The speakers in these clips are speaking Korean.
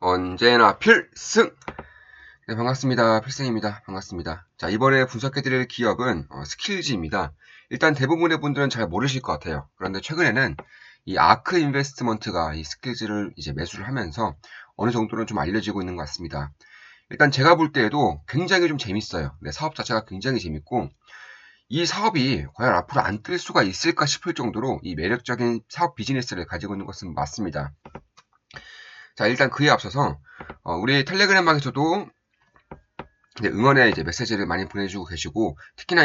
언제나 필승! 네, 반갑습니다. 필승입니다. 반갑습니다. 자, 이번에 분석해드릴 기업은 스킬즈입니다. 일단 대부분의 분들은 잘 모르실 것 같아요. 그런데 최근에는 이 아크 인베스트먼트가 이 스킬즈를 이제 매수를 하면서 어느 정도는 좀 알려지고 있는 것 같습니다. 일단 제가 볼 때에도 굉장히 좀 재밌어요. 네, 사업 자체가 굉장히 재밌고 이 사업이 과연 앞으로 안 뜰 수가 있을까 싶을 정도로 이 매력적인 사업 비즈니스를 가지고 있는 것은 맞습니다. 자, 일단 그에 앞서서 우리 텔레그램방에서도 응원의 이제 메시지를 많이 보내주고 계시고 특히나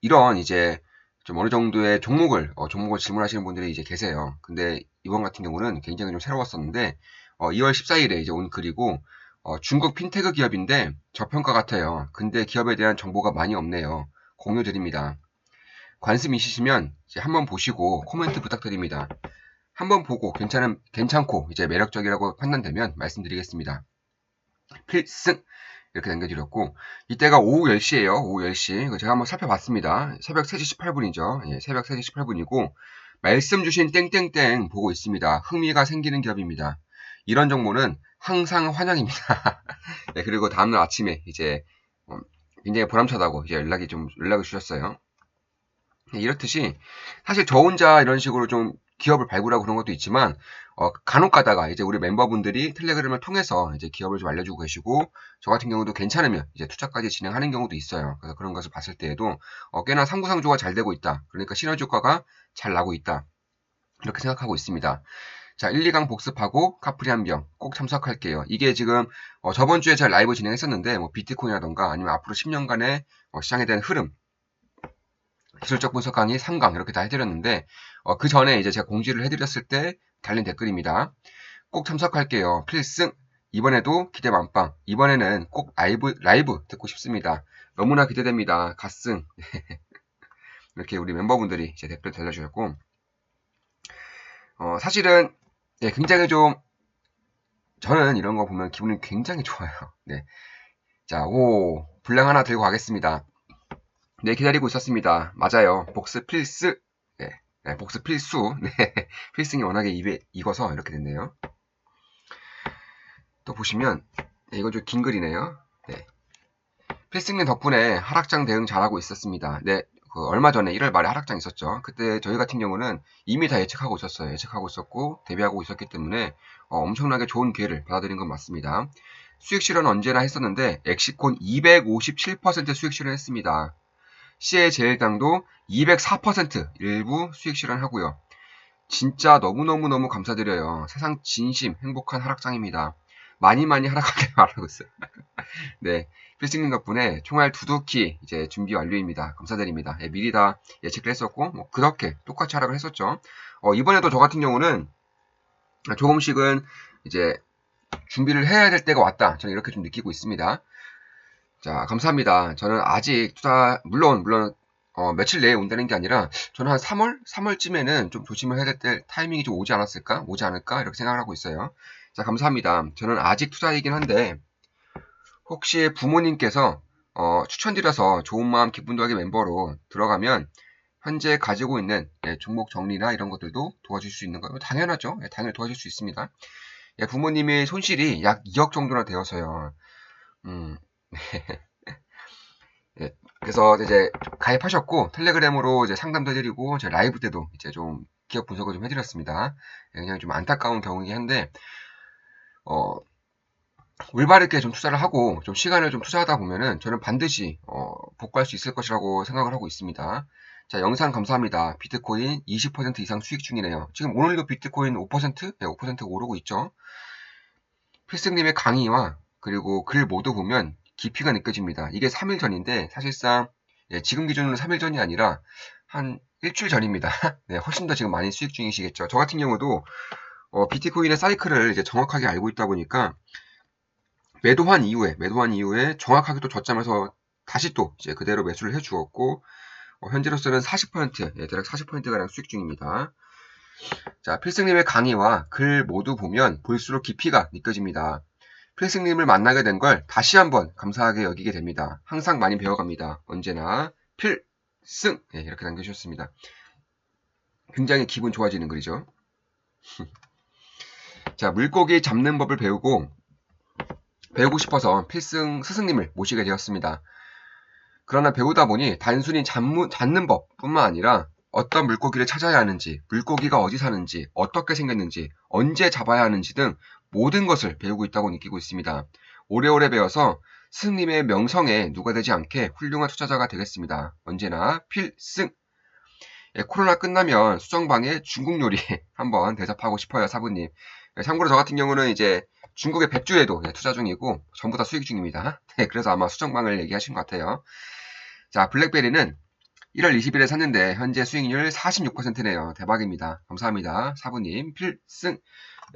이런 이제 좀 어느 정도의 종목을 질문하시는 분들이 이제 계세요. 근데 이번 같은 경우는 굉장히 좀 새로웠었는데 2월 14일에 이제 온 글이고 중국 핀테크 기업인데 저평가 같아요. 근데 기업에 대한 정보가 많이 없네요. 공유 드립니다. 관심 있으시면 이제 한번 보시고 코멘트 부탁드립니다. 한번 보고 괜찮고 이제 매력적이라고 판단되면 말씀드리겠습니다. 필승! 이렇게 남겨드렸고, 이때가 오후 10시에요. 오후 10시. 제가 한번 살펴봤습니다. 새벽 3시 18분이죠. 예, 새벽 3시 18분이고, 말씀 주신 땡땡땡 보고 있습니다. 흥미가 생기는 기업입니다. 이런 정보는 항상 환영입니다. 네, 그리고 다음날 아침에 이제 굉장히 보람차다고 이제 연락을 주셨어요. 네, 이렇듯이 사실 저 혼자 이런 식으로 좀 기업을 발굴하고 그런 것도 있지만 간혹 가다가 이제 우리 멤버분들이 텔레그램을 통해서 이제 기업을 좀 알려주고 계시고 저 같은 경우도 괜찮으면 이제 투자까지 진행하는 경우도 있어요. 그래서 그런 것을 봤을 때에도 꽤나 상부상조가 잘 되고 있다. 그러니까 시너지 효과가 잘 나고 있다. 이렇게 생각하고 있습니다. 자, 1, 2강 복습하고 카프리 한 병 꼭 참석할게요. 이게 지금 저번 주에 제가 라이브 진행했었는데 뭐 비트코인이라던가 아니면 앞으로 10년간의 시장에 대한 흐름 기술적 분석 강의 3강 이렇게 다 해드렸는데 그 전에 이제 제가 공지를 해드렸을 때 달린 댓글입니다. 꼭 참석할게요. 필승. 이번에도 기대 만빵. 이번에는 꼭 라이브 듣고 싶습니다. 너무나 기대됩니다. 갓승. 이렇게 우리 멤버분들이 제 댓글 달려주셨고 사실은 굉장히 좀 저는 이런 거 보면 기분이 굉장히 좋아요. 네. 자, 분량 하나 들고 가겠습니다. 네, 기다리고 있었습니다. 맞아요. 복습 필수. 네, 네, 복습 필수. 네, 필승이 워낙에 입에 익어서 이렇게 됐네요. 또 보시면, 네, 이건 좀 긴 글이네요. 네. 필승님 덕분에 하락장 대응 잘하고 있었습니다. 네, 얼마 전에 1월 말에 하락장 있었죠. 그때 저희 같은 경우는 이미 다 예측하고 있었어요. 예측하고 있었고, 대비하고 있었기 때문에 엄청나게 좋은 기회를 받아들인 건 맞습니다. 수익 실현 언제나 했었는데, 엑시콘 257% 수익 실현했습니다. 시의 제일당도 204% 일부 수익 실현하고요. 진짜 너무너무 감사드려요. 세상 진심 행복한 하락장입니다. 많이 하락하게 바라고 있어요. 네, 필승님 덕분에 총알 두둑히 이제 준비 완료입니다. 감사드립니다. 미리 다 예측을 했었고 뭐 그렇게 똑같이 하락을 했었죠. 이번에도 저 같은 경우는 조금씩은 이제 준비를 해야 될 때가 왔다. 저는 이렇게 좀 느끼고 있습니다. 자, 감사합니다. 저는 아직 물론 며칠 내에 온다는 게 아니라 저는 한 3월쯤에는 좀 조심을 해야 될 타이밍이 좀 오지 않을까 이렇게 생각을 하고 있어요. 자, 감사합니다. 저는 아직 투자이긴 한데 혹시 부모님께서 추천드려서 좋은 마음 기분 더하기 멤버로 들어가면 현재 가지고 있는 종목 정리나 이런 것들도 도와줄 수 있는 거예요. 당연하죠. 당연히 도와줄 수 있습니다. 부모님의 손실이 약 2억 정도나 되어서요. 음, 예, 그래서 이제 가입하셨고 텔레그램으로 이제 상담도 해드리고 제 라이브 때도 이제 좀 기업 분석을 좀 해드렸습니다. 그냥 좀 안타까운 경우이긴 한데 올바르게 좀 투자를 하고 좀 시간을 좀 투자하다 보면은 저는 반드시 복구할 수 있을 것이라고 생각을 하고 있습니다. 자, 영상 감사합니다. 비트코인 20% 이상 수익 중이네요. 지금 오늘도 비트코인 5%? 네, 5%가 오르고 있죠. 필승님의 강의와 그리고 글 모두 보면 깊이가 느껴집니다. 이게 3일 전인데 사실상 지금 기준으로 3일 전이 아니라 한 일주일 전입니다. 네, 훨씬 더 지금 많이 수익 중이시겠죠. 저 같은 경우도 비트코인의 사이클을 이제 정확하게 알고 있다 보니까 매도한 이후에 정확하게 또 저점에서 다시 또 이제 그대로 매수를 해주었고 현재로서는 40% 대략 40%가량 수익 중입니다. 자, 필승님의 강의와 글 모두 보면 볼수록 깊이가 느껴집니다. 필승님을 만나게 된 걸 다시 한번 감사하게 여기게 됩니다. 항상 많이 배워갑니다. 언제나 필승! 이렇게 남겨주셨습니다. 굉장히 기분 좋아지는 글이죠. 자, 물고기 잡는 법을 배우고 배우고 싶어서 필승 스승님을 모시게 되었습니다. 그러나 배우다 보니 단순히 잡는 법뿐만 아니라 어떤 물고기를 찾아야 하는지, 물고기가 어디 사는지, 어떻게 생겼는지, 언제 잡아야 하는지 등 모든 것을 배우고 있다고 느끼고 있습니다. 오래오래 배워서 스승님의 명성에 누가 되지 않게 훌륭한 투자자가 되겠습니다. 언제나 필승! 예, 코로나 끝나면 수정방에 중국 요리 한번 대접하고 싶어요, 사부님. 예, 참고로 저 같은 경우는 이제 중국의 백주에도 투자 중이고 전부 다 수익 중입니다. 네, 그래서 아마 수정방을 얘기하신 것 같아요. 자, 블랙베리는 1월 20일에 샀는데 현재 수익률 46%네요. 대박입니다. 감사합니다. 사부님 필승.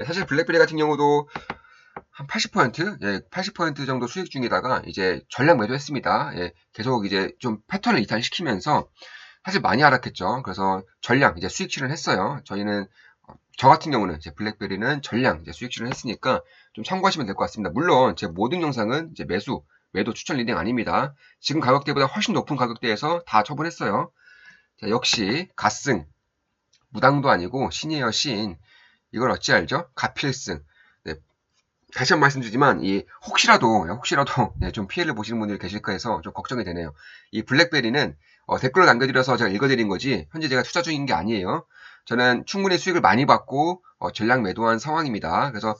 예, 사실 블랙베리 같은 경우도 한 80%? 예, 80% 정도 수익 중에다가 이제 전량 매도했습니다. 예, 계속 이제 좀 패턴을 이탈시키면서 사실 많이 하락했죠. 그래서 전량 이제 수익 실현했어요. 저희는 저 같은 경우는 이제 블랙베리는 전량 이제 수익 실현했으니까 좀 참고하시면 될 것 같습니다. 물론 제 모든 영상은 이제 매도 추천 리딩 아닙니다. 지금 가격대보다 훨씬 높은 가격대에서 다 처분했어요. 자, 역시 갓승 무당도 아니고 신이에요, 신. 이걸 어찌 알죠? 가필승. 네, 다시 한 번 말씀드리지만 혹시라도 네, 좀 피해를 보시는 분들이 계실까 해서 좀 걱정이 되네요. 이 블랙베리는 댓글을 남겨드려서 제가 읽어드린 거지 현재 제가 투자 중인 게 아니에요. 저는 충분히 수익을 많이 받고 전량 매도한 상황입니다. 그래서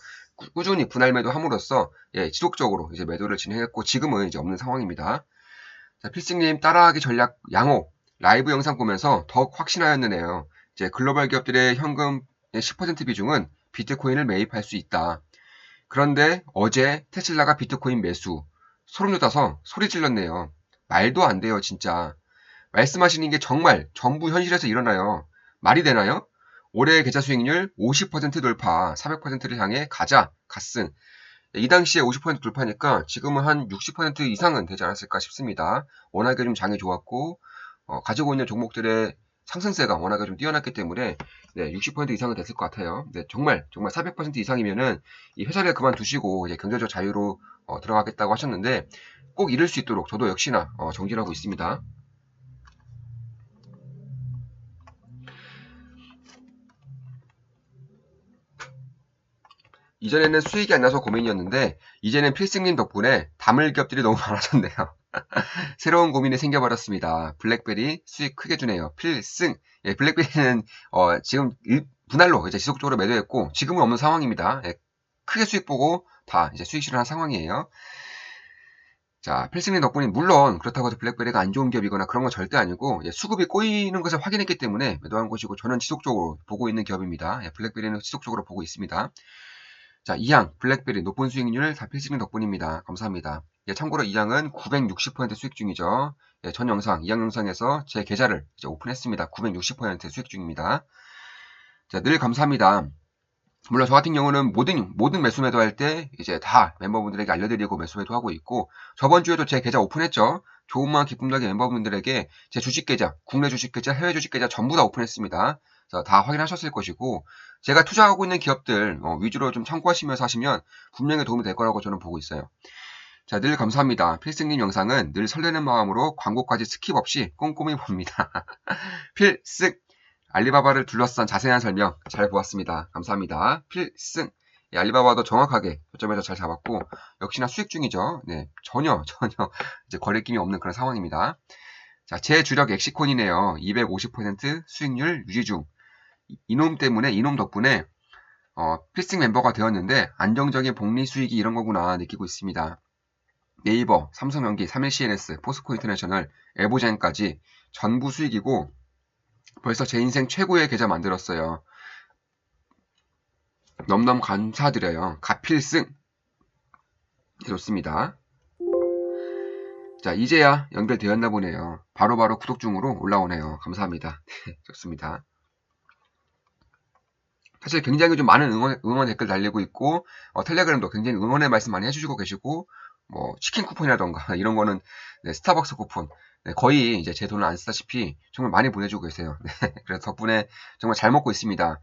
꾸준히 분할 매도함으로써 예, 지속적으로 이제 매도를 진행했고 지금은 이제 없는 상황입니다. 자, 필승님 따라하기 전략 양호 라이브 영상 보면서 더욱 확신하였느네요. 이제 글로벌 기업들의 현금 10% 비중은 비트코인을 매입할 수 있다. 그런데 어제 테슬라가 비트코인 매수 소름 돋아서 소리 질렀네요. 말도 안 돼요, 진짜. 말씀하시는 게 정말 전부 현실에서 일어나요. 말이 되나요? 올해 계좌 수익률 50% 돌파, 400%를 향해 가자, 갓승. 이 당시에 50% 돌파니까 지금은 한 60% 이상은 되지 않았을까 싶습니다. 워낙에 좀 장이 좋았고, 가지고 있는 종목들의 상승세가 워낙에 좀 뛰어났기 때문에 네, 60% 이상은 됐을 것 같아요. 네, 정말 400% 이상이면은 이 회사를 그만두시고 이제 경제적 자유로 들어가겠다고 하셨는데 꼭 이룰 수 있도록 저도 역시나 정진하고 있습니다. 이전에는 수익이 안 나서 고민이었는데 이제는 필승님 덕분에 다물 기업들이 너무 많아졌네요. 새로운 고민이 생겨버렸습니다. 블랙베리 수익 크게 주네요. 필승. 예, 블랙베리는 지금 분할로 이제 지속적으로 매도했고 지금은 없는 상황입니다. 예, 크게 수익 보고 다 이제 수익 실현한 상황이에요. 자, 필승님 덕분에 물론 그렇다고 해서 블랙베리가 안 좋은 기업이거나 그런 건 절대 아니고 예, 수급이 꼬이는 것을 확인했기 때문에 매도한 것이고 저는 지속적으로 보고 있는 기업입니다. 예, 블랙베리는 지속적으로 보고 있습니다. 자, 이양 블랙베리 높은 수익률 다 필승님 덕분입니다. 감사합니다. 예, 참고로 이양은 960% 수익 중이죠. 예, 전 영상, 이양 영상에서 제 계좌를 이제 오픈했습니다. 960% 수익 중입니다. 자, 늘 감사합니다. 물론 저 같은 경우는 모든 매수 매도할 때 이제 다 멤버분들에게 알려드리고 매수 매도하고 있고 저번 주에도 제 계좌 오픈했죠. 좋은 마음 기쁨 나게 멤버분들에게 제 주식 계좌, 국내 주식 계좌, 해외 주식 계좌 전부 다 오픈했습니다. 그래서 다 확인하셨을 것이고 제가 투자하고 있는 기업들 위주로 좀 참고하시면서 하시면 분명히 도움이 될 거라고 저는 보고 있어요. 자, 늘 감사합니다. 필승님 영상은 늘 설레는 마음으로 광고까지 스킵 없이 꼼꼼히 봅니다. 필승! 알리바바를 둘러싼 자세한 설명 잘 보았습니다. 감사합니다. 필승! 예, 알리바바도 정확하게 저점에서 잘 잡았고 역시나 수익 중이죠. 네, 전혀 이제 거래낌이 없는 그런 상황입니다. 자, 제 주력 엑시콘이네요. 250% 수익률 유지 중. 이놈 덕분에 필승 멤버가 되었는데 안정적인 복리 수익이 이런 거구나 느끼고 있습니다. 네이버, 삼성전기, 31CNS, 포스코 인터내셔널, 에보젠까지 전부 수익이고 벌써 제 인생 최고의 계좌 만들었어요. 넘넘 감사드려요. 가필승! 좋습니다. 자, 이제야 연결되었나 보네요. 바로바로 구독 중으로 올라오네요. 감사합니다. 좋습니다. 사실 굉장히 좀 많은 응원 댓글 달리고 있고 텔레그램도 굉장히 응원의 말씀 많이 해주시고 계시고 뭐 치킨 쿠폰이라던가 이런 거는 네, 스타벅스 쿠폰 네, 거의 이제 제 돈을 안 쓰다시피 정말 많이 보내주고 계세요. 네, 그래서 덕분에 정말 잘 먹고 있습니다.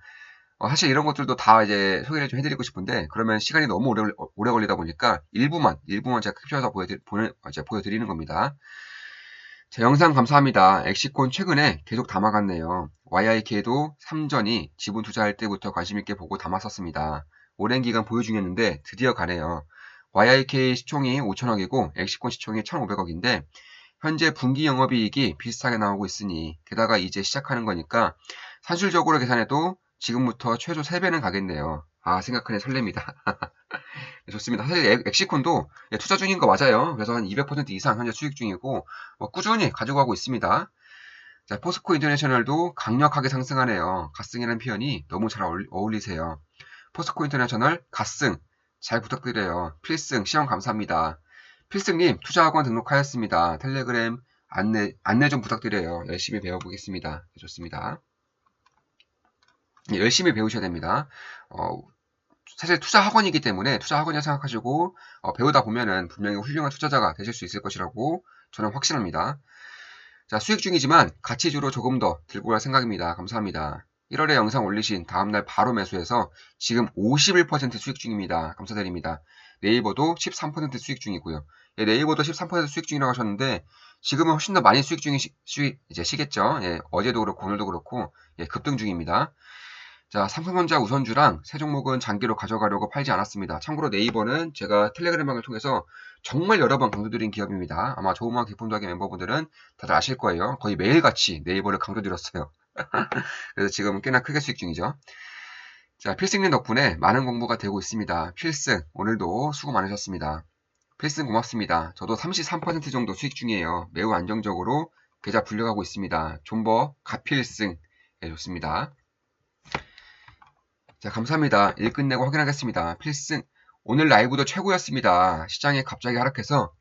사실 이런 것들도 다 이제 소개를 좀 해드리고 싶은데 그러면 시간이 너무 오래 걸리다 보니까 일부만 제가 캡처해서 보여드리는 겁니다. 자, 영상 감사합니다. 엑시콘 최근에 계속 담아갔네요. YIK도 3전이 지분 투자할 때부터 관심있게 보고 담았었습니다. 오랜 기간 보유 중이었는데 드디어 가네요. YIK 시총이 5천억이고 엑시콘 시총이 1,500억인데 현재 분기 영업이익이 비슷하게 나오고 있으니 게다가 이제 시작하는 거니까 산술적으로 계산해도 지금부터 최소 3배는 가겠네요. 아, 생각하니 설렙니다. 좋습니다. 사실 엑시콘도 투자 중인 거 맞아요. 그래서 한 200% 이상 현재 수익 중이고 꾸준히 가져가고 있습니다. 자, 포스코 인터내셔널도 강력하게 상승하네요. 갓승이라는 표현이 너무 잘 어울리세요. 포스코 인터내셔널 갓승 잘 부탁드려요. 필승 시험 감사합니다. 필승님 투자학원 등록하였습니다. 텔레그램 안내 좀 부탁드려요. 열심히 배워보겠습니다. 좋습니다. 열심히 배우셔야 됩니다. 사실 투자 학원이기 때문에 투자 학원이라 생각하시고 배우다 보면은 분명히 훌륭한 투자자가 되실 수 있을 것이라고 저는 확신합니다. 자, 수익 중이지만 가치주로 조금 더 들고 갈 생각입니다. 감사합니다. 1월에 영상 올리신 다음날 바로 매수해서 지금 51% 수익 중입니다. 감사드립니다. 네이버도 13% 수익 중이고요. 예, 네이버도 13% 수익 중이라고 하셨는데 지금은 훨씬 더 많이 수익 중이시겠죠. 예, 어제도 그렇고 오늘도 그렇고 예, 급등 중입니다. 자, 삼성전자 우선주랑 세 종목은 장기로 가져가려고 팔지 않았습니다. 참고로 네이버는 제가 텔레그램방을 통해서 정말 여러 번 강조드린 기업입니다. 아마 조음악 기품도하기 멤버분들은 다들 아실 거예요. 거의 매일같이 네이버를 강조드렸어요. 그래서 지금 꽤나 크게 수익 중이죠. 자, 필승님 덕분에 많은 공부가 되고 있습니다. 필승, 오늘도 수고 많으셨습니다. 필승 고맙습니다. 저도 33% 정도 수익 중이에요. 매우 안정적으로 계좌 불려가고 있습니다. 존버, 가필승. 네, 좋습니다. 자, 감사합니다. 일 끝내고 확인하겠습니다. 필승. 오늘 라이브도 최고였습니다. 시장이 갑자기 하락해서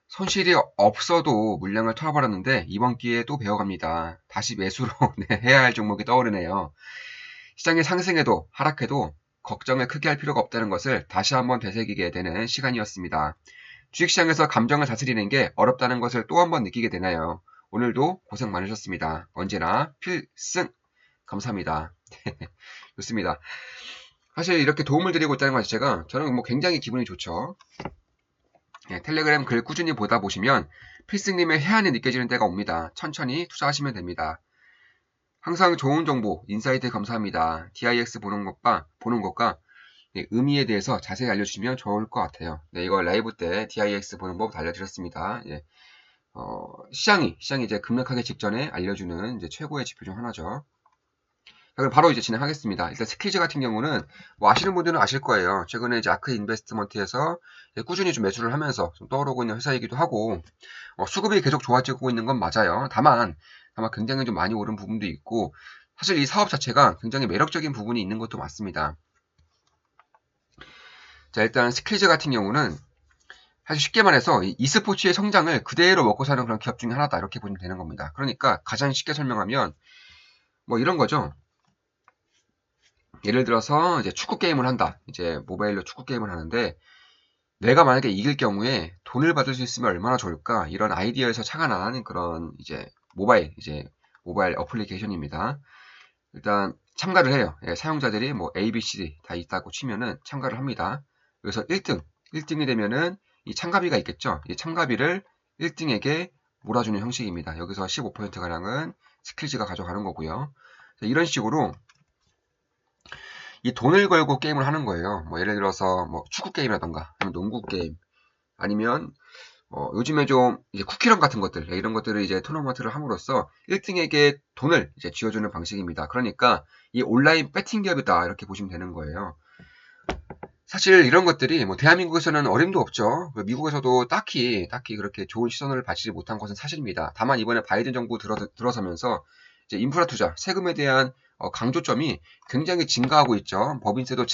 손실이 없어도 물량을 털어버렸는데 이번 기회에 또 배워갑니다. 다시 매수로 네, 해야 할 종목이 떠오르네요. 시장이 상승해도 하락해도 걱정을 크게 할 필요가 없다는 것을 다시 한번 되새기게 되는 시간이었습니다. 주식시장에서 감정을 다스리는 게 어렵다는 것을 또 한번 느끼게 되나요? 오늘도 고생 많으셨습니다. 언제나 필승! 감사합니다. 좋습니다. 사실 이렇게 도움을 드리고 있다는 것 자체가 저는 뭐 굉장히 기분이 좋죠. 예, 텔레그램 글 꾸준히 보다 보시면 필승님의 해안이 느껴지는 때가 옵니다. 천천히 투자하시면 됩니다. 항상 좋은 정보, 인사이트 감사합니다. DIX 보는 것과 예, 의미에 대해서 자세히 알려주시면 좋을 것 같아요. 네, 이거 라이브 때 DIX 보는 법 알려드렸습니다. 예, 시장이 이제 급락하기 직전에 알려주는 이제 최고의 지표 중 하나죠. 그럼 바로 이제 진행하겠습니다. 일단 스키즈 같은 경우는 뭐 아시는 분들은 아실 거예요. 최근에 이제 아크 인베스트먼트에서 꾸준히 좀 매수를 하면서 좀 떠오르고 있는 회사이기도 하고 수급이 계속 좋아지고 있는 건 맞아요. 다만 굉장히 좀 많이 오른 부분도 있고 사실 이 사업 자체가 굉장히 매력적인 부분이 있는 것도 맞습니다. 자, 일단 스키즈 같은 경우는 사실 쉽게 말해서 이 e스포츠의 성장을 그대로 먹고 사는 그런 기업 중에 하나다 이렇게 보면 되는 겁니다. 그러니까 가장 쉽게 설명하면 뭐 이런 거죠. 예를 들어서 이제 축구 게임을 한다. 이제 모바일로 축구 게임을 하는데 내가 만약에 이길 경우에 돈을 받을 수 있으면 얼마나 좋을까? 이런 아이디어에서 착안한 그런 이제 모바일 어플리케이션입니다. 일단 참가를 해요. 예, 사용자들이 뭐 A, B, C, D 다 있다고 치면은 참가를 합니다. 그래서 1등이 되면은 이 참가비가 있겠죠. 이 참가비를 1등에게 몰아주는 형식입니다. 여기서 15%가량은 스킬즈가 가져가는 거고요. 이런 식으로 이 돈을 걸고 게임을 하는 거예요. 뭐 예를 들어서 뭐 축구 게임이라던가 아니면 농구 게임 아니면 요즘에 좀 이제 쿠키런 같은 것들 이런 것들을 이제 토너먼트를 함으로써 1등에게 돈을 이제 쥐어주는 방식입니다. 그러니까 이 온라인 배팅 기업이다 이렇게 보시면 되는 거예요. 사실 이런 것들이 뭐 대한민국에서는 어림도 없죠. 미국에서도 딱히 그렇게 좋은 시선을 받지 못한 것은 사실입니다. 다만 이번에 바이든 정부 들어서면서 이제 인프라 투자, 세금에 대한 강조점이 굉장히 증가하고 있죠. 법인세도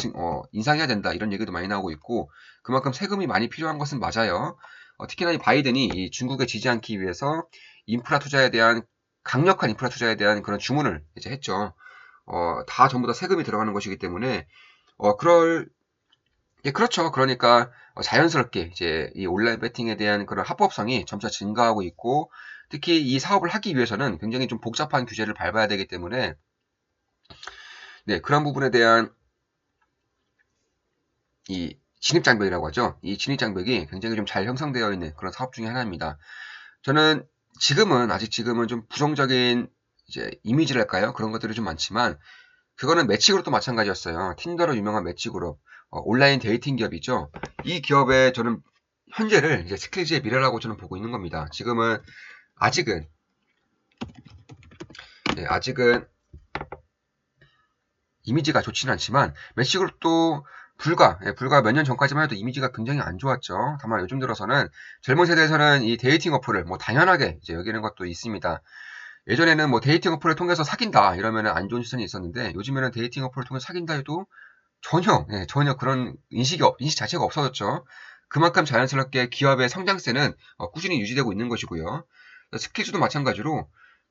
인상해야 된다 이런 얘기도 많이 나오고 있고 그만큼 세금이 많이 필요한 것은 맞아요. 특히나 이 바이든이 이 중국에 지지 않기 위해서 강력한 인프라 투자에 대한 그런 주문을 이제 했죠. 다 전부 다 세금이 들어가는 것이기 때문에 예, 그렇죠. 그러니까 자연스럽게 이제 이 온라인 배팅에 대한 그런 합법성이 점차 증가하고 있고 특히 이 사업을 하기 위해서는 굉장히 좀 복잡한 규제를 밟아야 되기 때문에 네, 그런 부분에 대한 이 진입장벽이라고 하죠. 이 진입장벽이 굉장히 좀 잘 형성되어 있는 그런 사업 중에 하나입니다. 저는 아직 지금은 좀 부정적인 이제 이미지랄까요? 그런 것들이 좀 많지만 그거는 매치그룹도 마찬가지였어요. 틴더로 유명한 매치그룹. 온라인 데이팅 기업이죠. 이 기업의 저는 현재를 이제 스킬즈의 미래라고 저는 보고 있는 겁니다. 지금은 아직은 아직은 이미지가 좋지는 않지만 매치그룹도 불과 몇 년 전까지만 해도 이미지가 굉장히 안 좋았죠. 다만 요즘 들어서는 젊은 세대에서는 이 데이팅 어플을 뭐 당연하게 이제 여기는 것도 있습니다. 예전에는 뭐 데이팅 어플을 통해서 사귄다 이러면 안 좋은 시선이 있었는데 요즘에는 데이팅 어플을 통해서 사귄다 해도 전혀 그런 인식 자체가 없어졌죠. 그만큼 자연스럽게 기업의 성장세는 꾸준히 유지되고 있는 것이고요. 스킬즈도 마찬가지로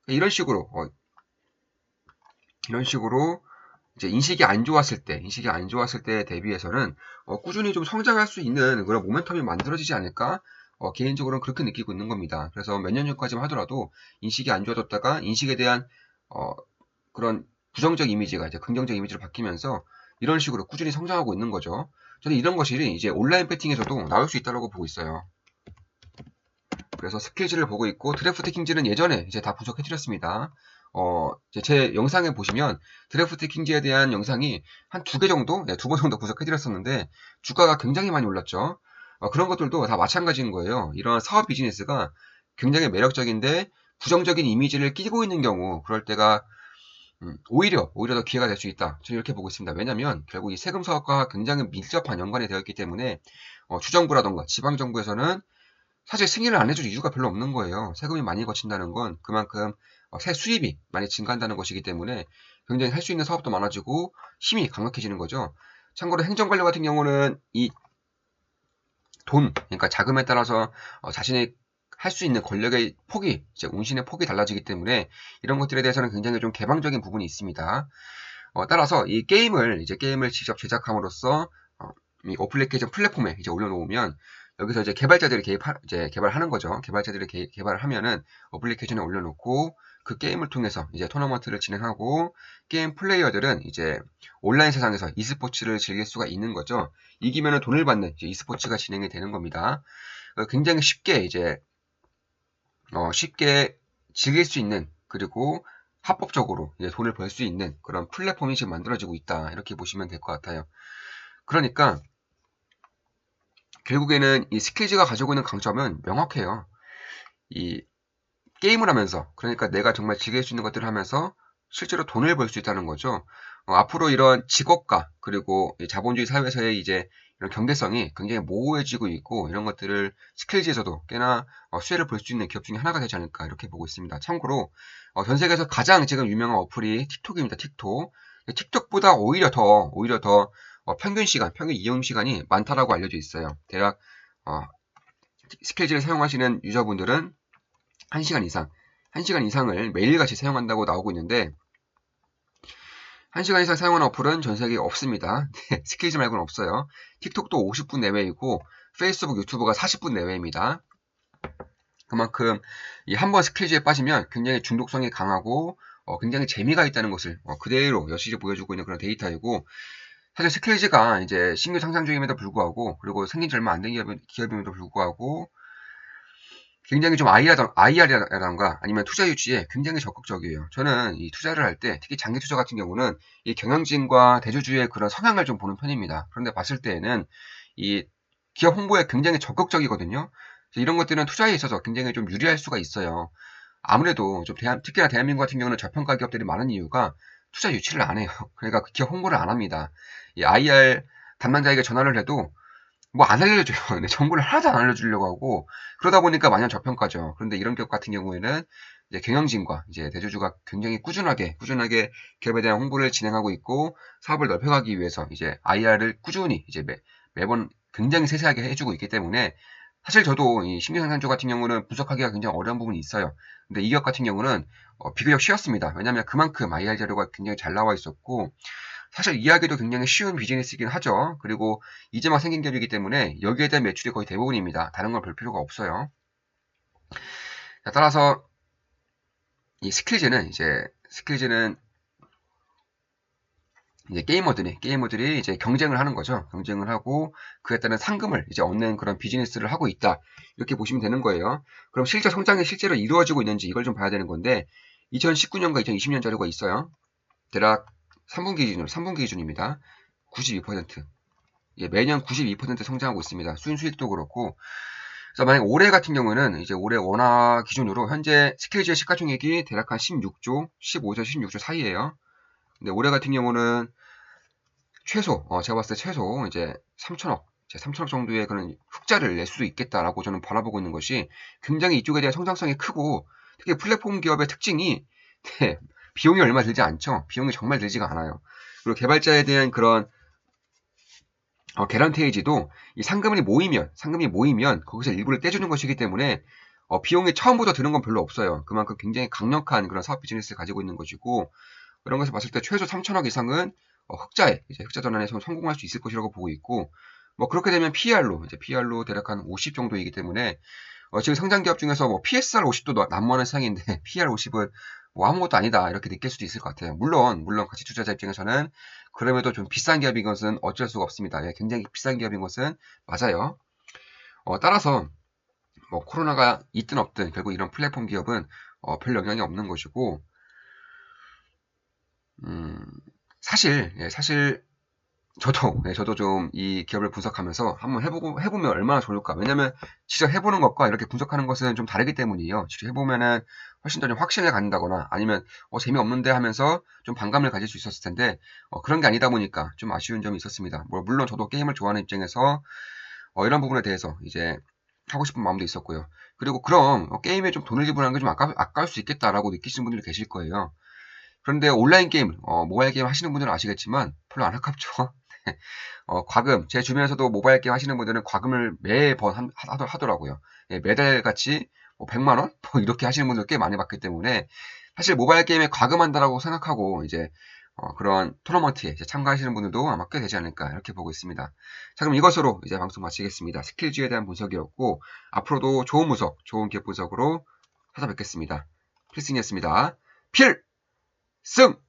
이런 식으로 이제 인식이 안 좋았을 때에 대비해서는 꾸준히 좀 성장할 수 있는 그런 모멘텀이 만들어지지 않을까? 개인적으로는 그렇게 느끼고 있는 겁니다. 그래서 몇 년 전까지만 하더라도 인식이 안 좋아졌다가 인식에 대한 그런 부정적 이미지가 이제 긍정적 이미지로 바뀌면서 이런 식으로 꾸준히 성장하고 있는 거죠. 저는 이런 것이 이제 온라인 배팅에서도 나올 수 있다고 보고 있어요. 그래서 스킬즈를 보고 있고 드래프트 킹즈는 예전에 이제 다 분석해드렸습니다. 제 영상에 보시면 드래프트 킹즈에 대한 영상이 한 2개 정도, 2번 정도 분석해드렸었는데 주가가 굉장히 많이 올랐죠. 그런 것들도 다 마찬가지인 거예요. 이런 사업 비즈니스가 굉장히 매력적인데 부정적인 이미지를 끼고 있는 경우 그럴 때가 오히려 더 기회가 될 수 있다. 저는 이렇게 보고 있습니다. 왜냐하면 결국 이 세금 사업과 굉장히 밀접한 연관이 되어 있기 때문에 주정부라던가 지방정부에서는 사실 승인을 안 해줄 이유가 별로 없는 거예요. 세금이 많이 거친다는 건 그만큼 세 수입이 많이 증가한다는 것이기 때문에 굉장히 할 수 있는 사업도 많아지고 힘이 강력해지는 거죠. 참고로 행정관료 같은 경우는 이 그러니까 자금에 따라서 자신이 할 수 있는 권력의 폭이, 이제 운신의 폭이 달라지기 때문에 이런 것들에 대해서는 굉장히 좀 개방적인 부분이 있습니다. 따라서 이 게임을 직접 제작함으로써 이 어플리케이션 플랫폼에 이제 올려놓으면 여기서 이제 개발자들이 개발하는 거죠. 개발자들이 개발을 하면은 어플리케이션에 올려놓고 그 게임을 통해서 이제 토너먼트를 진행하고 게임 플레이어들은 이제 온라인 세상에서 e스포츠를 즐길 수가 있는 거죠. 이기면은 돈을 받는 이제 e스포츠가 진행이 되는 겁니다. 굉장히 쉽게 쉽게 즐길 수 있는 그리고 합법적으로 이제 돈을 벌 수 있는 그런 플랫폼이 지금 만들어지고 있다. 이렇게 보시면 될 것 같아요. 그러니까 결국에는 이 스킬즈가 가지고 있는 강점은 명확해요. 이 게임을 하면서 그러니까 내가 정말 즐길 수 있는 것들을 하면서 실제로 돈을 벌 수 있다는 거죠. 앞으로 이런 직업가 그리고 자본주의 사회에서의 이제 이런 경계성이 굉장히 모호해지고 있고 이런 것들을 스킬즈에서도 꽤나 수혜를 볼 수 있는 기업 중에 하나가 되지 않을까 이렇게 보고 있습니다. 참고로 전 세계에서 가장 지금 유명한 어플이 틱톡입니다. 틱톡. 틱톡보다 오히려 더 평균 이용 시간이 많다라고 알려져 있어요. 대략 스킬즈를 사용하시는 유저분들은 1시간 이상을 매일같이 사용한다고 나오고 있는데 1시간 이상 사용하는 어플은 전 세계에 없습니다. 스킬즈 말고는 없어요. 틱톡도 50분 내외이고 페이스북, 유튜브가 40분 내외입니다. 그만큼 이 한번 스킬즈에 빠지면 굉장히 중독성이 강하고 굉장히 재미가 있다는 것을 그대로 여실히 보여주고 있는 그런 데이터이고 사실 스킬즈가 이제 신규 상장 중임에도 불구하고 그리고 생긴 지 얼마 안 된 기업임에도 불구하고 굉장히 좀 IR이라던가 아니면 투자 유치에 굉장히 적극적이에요. 저는 이 투자를 할 때 특히 장기 투자 같은 경우는 이 경영진과 대주주의 그런 성향을 좀 보는 편입니다. 그런데 봤을 때에는 이 기업 홍보에 굉장히 적극적이거든요. 이런 것들은 투자에 있어서 굉장히 좀 유리할 수가 있어요. 아무래도 좀 특히나 대한민국 같은 경우는 저평가 기업들이 많은 이유가 투자 유치를 안 해요. 그러니까 그 기업 홍보를 안 합니다. 이 IR 담당자에게 전화를 해도 뭐 안 알려줘요. 근데 정보를 하나도 안 알려주려고 하고 그러다 보니까 마냥 저평가죠. 그런데 이런 기업 같은 경우에는 이제 경영진과 이제 대주주가 굉장히 꾸준하게 기업에 대한 홍보를 진행하고 있고 사업을 넓혀가기 위해서 이제 IR을 꾸준히 이제 매번 굉장히 세세하게 해주고 있기 때문에 사실 저도 이 신규상장주 같은 경우는 분석하기가 굉장히 어려운 부분이 있어요. 근데 이 기업 같은 경우는 비교적 쉬웠습니다. 왜냐하면 그만큼 IR 자료가 굉장히 잘 나와 있었고 사실 이해하기도 굉장히 쉬운 비즈니스이긴 하죠. 그리고 이제 막 생긴 기업이기 때문에 여기에 대한 매출이 거의 대부분입니다. 다른 걸 볼 필요가 없어요. 자, 따라서 이 스킬즈는 이제 게이머들이 이제 경쟁을 하는 거죠. 경쟁을 하고 그에 따른 상금을 이제 얻는 그런 비즈니스를 하고 있다. 이렇게 보시면 되는 거예요. 그럼 실제 성장이 실제로 이루어지고 있는지 이걸 좀 봐야 되는 건데 2019년과 2020년 자료가 있어요. 대략 3분기 기준입니다. 92%. 예, 매년 92% 성장하고 있습니다. 수익도 그렇고. 그래서 만약 올해 같은 경우는 이제 올해 원화 기준으로 현재 스킬즈의 시가총액이 대략 한 16조, 15조, 16조 사이에요. 근데 올해 같은 경우는 최소, 제가 봤을 때 최소 이제 3천억, 3천억 정도의 그런 흑자를 낼 수도 있겠다라고 저는 바라보고 있는 것이 굉장히 이쪽에 대한 성장성이 크고 특히 플랫폼 기업의 특징이 네, 비용이 얼마 들지 않죠. 비용이 정말 들지가 않아요. 그리고 개발자에 대한 그런 개런테이지도 이 상금이 모이면 거기서 일부를 떼주는 것이기 때문에 비용이 처음부터 드는 건 별로 없어요. 그만큼 굉장히 강력한 그런 사업 비즈니스를 가지고 있는 것이고 그런 것을 봤을 때 최소 3천억 이상은 흑자 전환에서 성공할 수 있을 것이라고 보고 있고 뭐 그렇게 되면 PR로 대략 한 50 정도이기 때문에 지금 성장 기업 중에서 뭐 PSR 50도 난무하는 시장인데 PR 50은 뭐 아무것도 아니다 이렇게 느낄 수도 있을 것 같아요. 물론 가치 투자자 입장에서는 그럼에도 좀 비싼 기업인 것은 어쩔 수가 없습니다. 예, 굉장히 비싼 기업인 것은 맞아요. 따라서 뭐 코로나가 있든 없든 결국 이런 플랫폼 기업은 별 영향이 없는 것이고 사실 저도 좀 이 기업을 분석하면서 한번 해보면 얼마나 좋을까. 왜냐면 직접 해보는 것과 이렇게 분석하는 것은 좀 다르기 때문이에요. 직접 해보면은 훨씬 더 좀 확신을 갖는다거나 아니면 재미없는데 하면서 좀 반감을 가질 수 있었을 텐데 그런 게 아니다 보니까 좀 아쉬운 점이 있었습니다. 뭐 물론 저도 게임을 좋아하는 입장에서 이런 부분에 대해서 이제 하고 싶은 마음도 있었고요. 그리고 그럼 게임에 좀 돈을 지불하는 게 좀 아까울 수 있겠다라고 느끼시는 분들이 계실 거예요. 그런데 온라인 게임, 모바일 게임 하시는 분들은 아시겠지만 별로 안 아깝죠. 제 주변에서도 모바일 게임 하시는 분들은 과금을 매번 하더라고요. 예, 매달 같이 뭐 100만 원? 뭐 이렇게 하시는 분들 꽤 많이 봤기 때문에 사실 모바일 게임에 과금한다라고 생각하고 이제 그런 토너먼트에 이제 참가하시는 분들도 아마 꽤 되지 않을까 이렇게 보고 있습니다. 자, 그럼 이것으로 이제 방송 마치겠습니다. 스킬즈에 대한 분석이었고 앞으로도 좋은 분석, 좋은 기업 분석으로 찾아뵙겠습니다. 필승이었습니다. 필승!